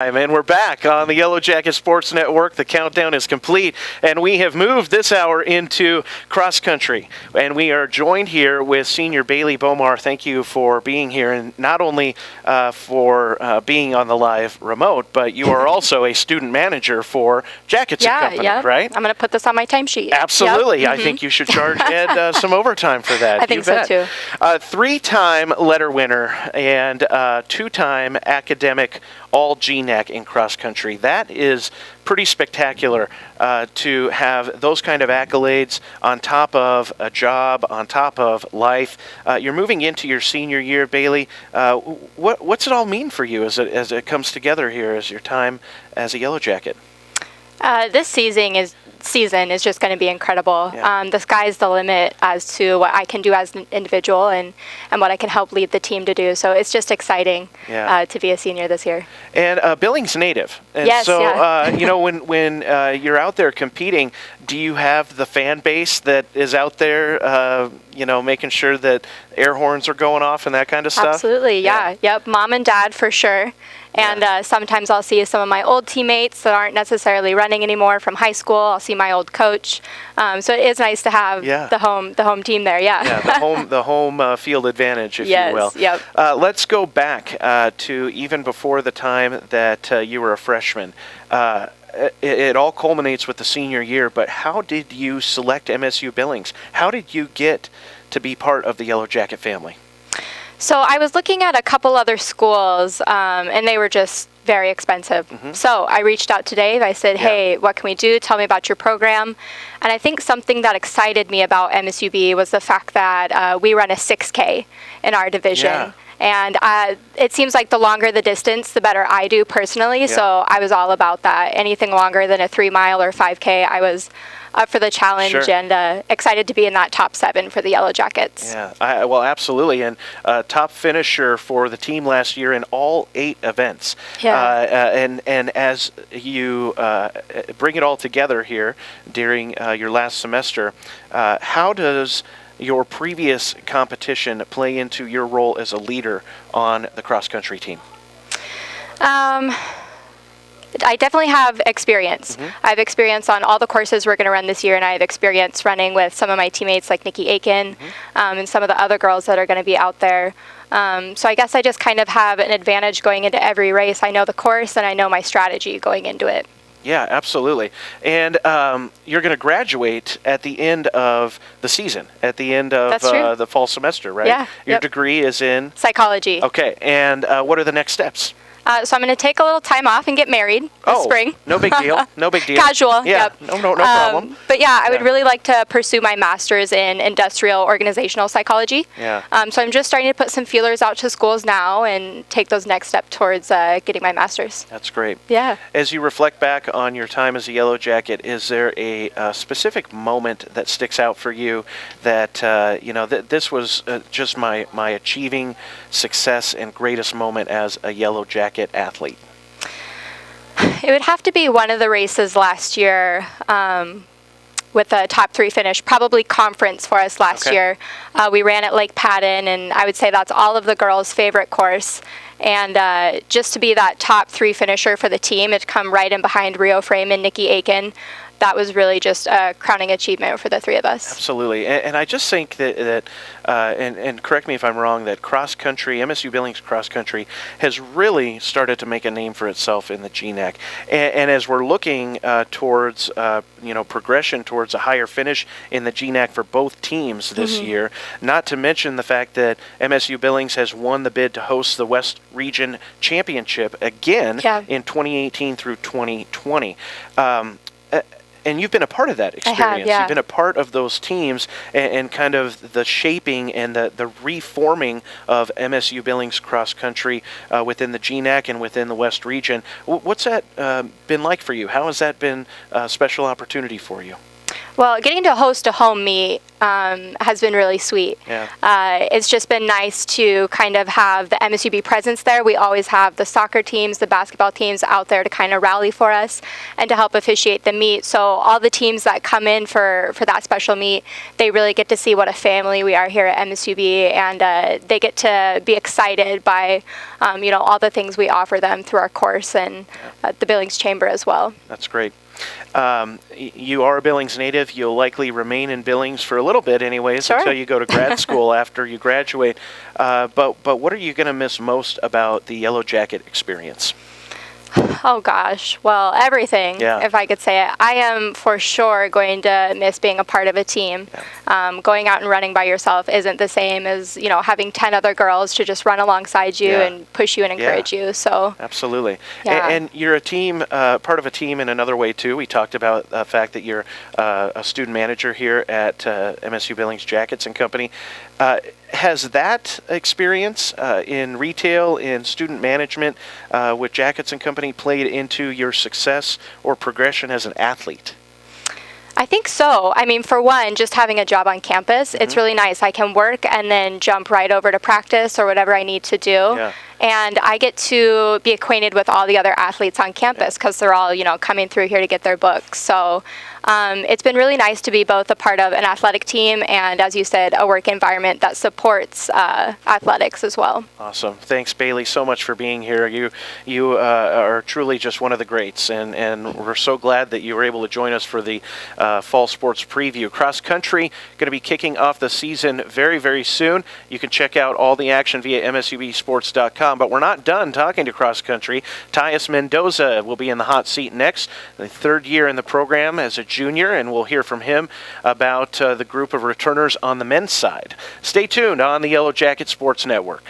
And we're back on the Yellow Jacket Sports Network. The countdown is complete, and we have moved this hour into cross country. And we are joined here with senior Bailey Bomar. Thank you for being here, and not only for being on the live remote, but you are also a student manager for Jackets and Company, right? I'm going to put this on my timesheet. Absolutely. Yep. I think you should charge Ed some overtime for that. I think so, too. Three-time letter winner and two-time academic all-GNAC in cross country. That is pretty spectacular to have those kind of accolades on top of a job, on top of life. You're moving into your senior year, Bailey. What's it all mean for you as it comes together here as your time as a Yellow Jacket? This season is just going to be incredible. Yeah. The sky's the limit as to what I can do as an individual and what I can help lead the team to do. So it's just exciting to be a senior this year. And Billings native. And yes, so, yeah. when you're out there competing, do you have the fan base that is out there, making sure that air horns are going off and that kind of stuff? Absolutely, yeah. Yep, mom and dad for sure. And sometimes I'll see some of my old teammates that aren't necessarily running anymore from high school. I'll see my old coach. So it is nice to have the home team there. Yeah, the home field advantage, if you will. Yep. Let's go back to even before the time that you were a freshman. It all culminates with the senior year, but how did you select MSU Billings? How did you get to be part of the Yellow Jacket family? So I was looking at a couple other schools, and they were just very expensive. Mm-hmm. So I reached out to Dave. I said, hey, what can we do? Tell me about your program. And I think something that excited me about MSUB was the fact that we run a 6K in our division. Yeah. And it seems like the longer the distance, the better I do personally. Yeah. So I was all about that. Anything longer than a 3-mile or 5K, I was up for the challenge. Sure. And excited to be in that top 7 for the Yellow Jackets. Yeah, well, absolutely. And top finisher for the team last year in all 8 events. Yeah. And as you bring it all together here during your last semester, how does your previous competition play into your role as a leader on the cross-country team? I definitely have experience. Mm-hmm. I have experience on all the courses we're going to run this year, and I have experience running with some of my teammates like Nikki Aiken, mm-hmm. And some of the other girls that are going to be out there. So I guess I just kind of have an advantage going into every race. I know the course, and I know my strategy going into it. Yeah, absolutely. And you're going to graduate at the end of the season, at the end of the fall semester, right? Yeah. Your degree is in? Psychology. Okay. And what are the next steps? So I'm going to take a little time off and get married this spring. No big deal. No big deal. Casual. Yeah. Yep. No problem. But I would really like to pursue my master's in industrial organizational psychology. Yeah. So I'm just starting to put some feelers out to schools now and take those next steps towards getting my master's. That's great. Yeah. As you reflect back on your time as a Yellow Jacket, is there a specific moment that sticks out for you that this was just my achieving success and greatest moment as a Yellow Jacket athlete? It would have to be one of the races last year with a top 3 finish, probably conference for us last year. We ran at Lake Patton, and I would say that's all of the girls' favorite course. And just to be that top 3 finisher for the team, it come right in behind Rio Frame and Nikki Aiken. That was really just a crowning achievement for the 3 of us. Absolutely. And I just think that and correct me if I'm wrong, that cross-country, MSU Billings cross-country, has really started to make a name for itself in the GNAC. And as we're looking towards, progression towards a higher finish in the GNAC for both teams this mm-hmm. year, not to mention the fact that MSU Billings has won the bid to host the West Region Championship again in 2018 through 2020. And you've been a part of that experience. I have, yeah. You've been a part of those teams and kind of the shaping and the reforming of MSU Billings cross country within the GNAC and within the West Region. What's that been like for you? How has that been a special opportunity for you? Well, getting to host a home meet has been really sweet. Yeah. It's just been nice to kind of have the MSUB presence there. We always have the soccer teams, the basketball teams out there to kind of rally for us and to help officiate the meet. So all the teams that come in for that special meet, they really get to see what a family we are here at MSUB, and they get to be excited by all the things we offer them through our course and the Billings Chamber as well. That's great. You are a Billings native. You'll likely remain in Billings for a little bit anyways, sure, until you go to grad school after you graduate. But what are you going to miss most about the Yellow Jacket experience? Oh gosh, well, everything, if I could say it. I am for sure going to miss being a part of a team. Yeah. Going out and running by yourself isn't the same as, having 10 other girls to just run alongside you and push you and encourage you. So absolutely. Yeah. And you're a team, part of a team in another way too. We talked about the fact that you're a student manager here at MSU Billings Jackets and Company. Has that experience in retail, in student management with Jackets and Company played into your success or progression as an athlete? I think so. I mean, for one, just having a job on campus, it's really nice. I can work and then jump right over to practice or whatever I need to do. Yeah. And I get to be acquainted with all the other athletes on campus because they're all, coming through here to get their books. So it's been really nice to be both a part of an athletic team and, as you said, a work environment that supports athletics as well. Awesome. Thanks, Bailey, so much for being here. You are truly just one of the greats, and we're so glad that you were able to join us for the fall sports preview. Cross country going to be kicking off the season very, very soon. You can check out all the action via msubsports.com. But we're not done talking to cross country. Tyus Mendoza will be in the hot seat next, the third year in the program as a junior, and we'll hear from him about the group of returners on the men's side. Stay tuned on the Yellow Jacket Sports Network.